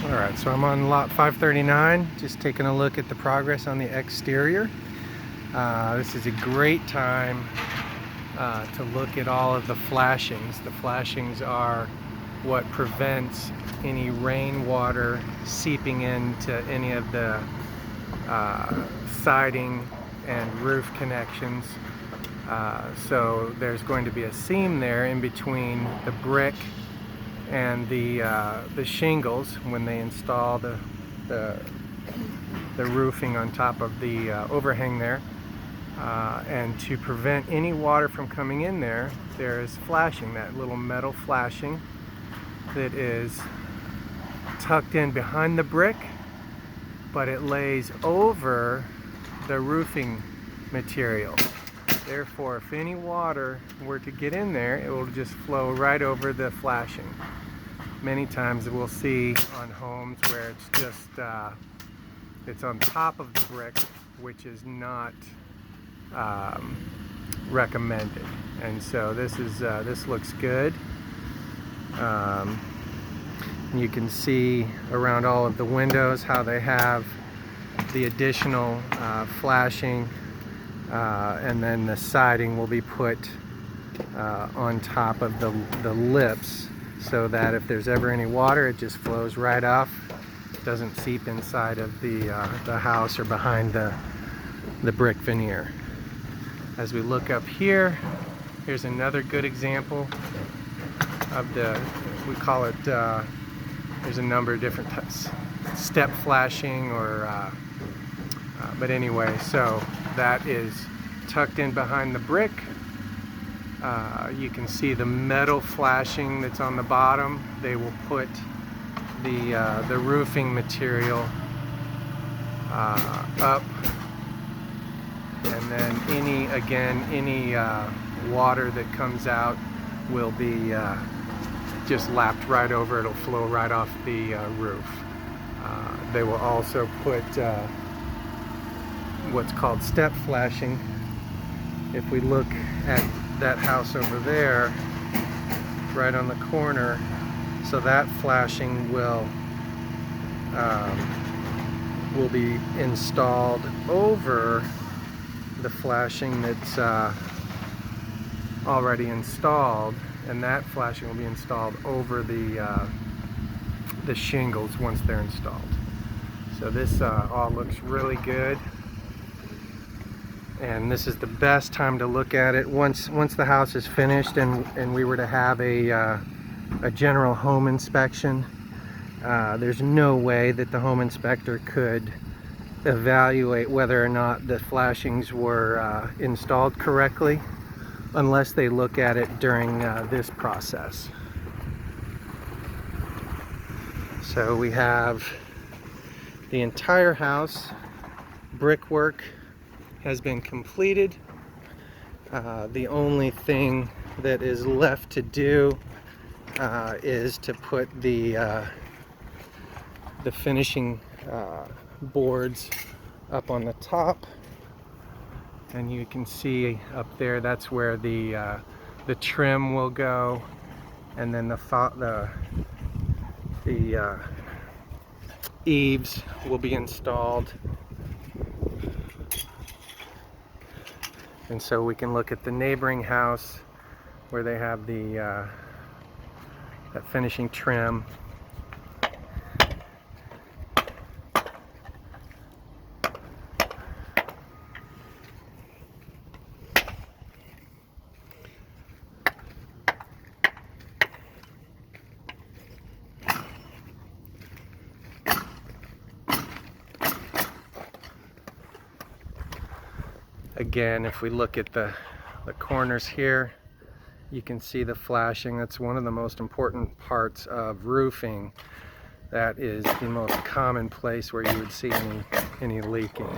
Alright, so I'm on lot 539, just taking a look at the progress on the exterior. This is a great time to look at all of the flashings. The flashings are what prevents any rainwater seeping into any of the siding and roof connections. So there's going to be a seam there in between the brick and the shingles when they install the roofing on top of the overhang there. And to prevent any water from coming in there, there's flashing, that little metal flashing that is tucked in behind the brick, but it lays over the roofing material. Therefore, if any water were to get in there, it will just flow right over the flashing. Many times we'll see on homes where it's just it's on top of the brick, which is not recommended. And so this looks good. You can see around all of the windows how they have the additional flashing, and then the siding will be put on top of the lips, so that if there's ever any water, it just flows right off. It doesn't seep inside of the house or behind the brick veneer. As we look up here, here's another good example of we call it, there's a number of different types, step flashing but anyway, so that is tucked in behind the brick. You can see the metal flashing that's on the bottom. They will put the roofing material up, and then any water that comes out will be just lapped right over. It'll flow right off the roof. They will also put what's called step flashing. If we look at that house over there, right on the corner, so that flashing will be installed over the flashing that's already installed, and that flashing will be installed over the shingles once they're installed. So this all looks really good, and this is the best time to look at it once the house is finished and we were to have a general home inspection. There's no way that the home inspector could evaluate whether or not the flashings were installed correctly unless they look at it during this process. So we have the entire house, brickwork has been completed. The only thing that is left to do is to put the finishing boards up on the top, and you can see up there that's where the trim will go, and then the eaves will be installed. And so we can look at the neighboring house where they have that finishing trim. Again, if we look at the corners here, you can see the flashing. That's one of the most important parts of roofing. That is the most common place where you would see any leaking.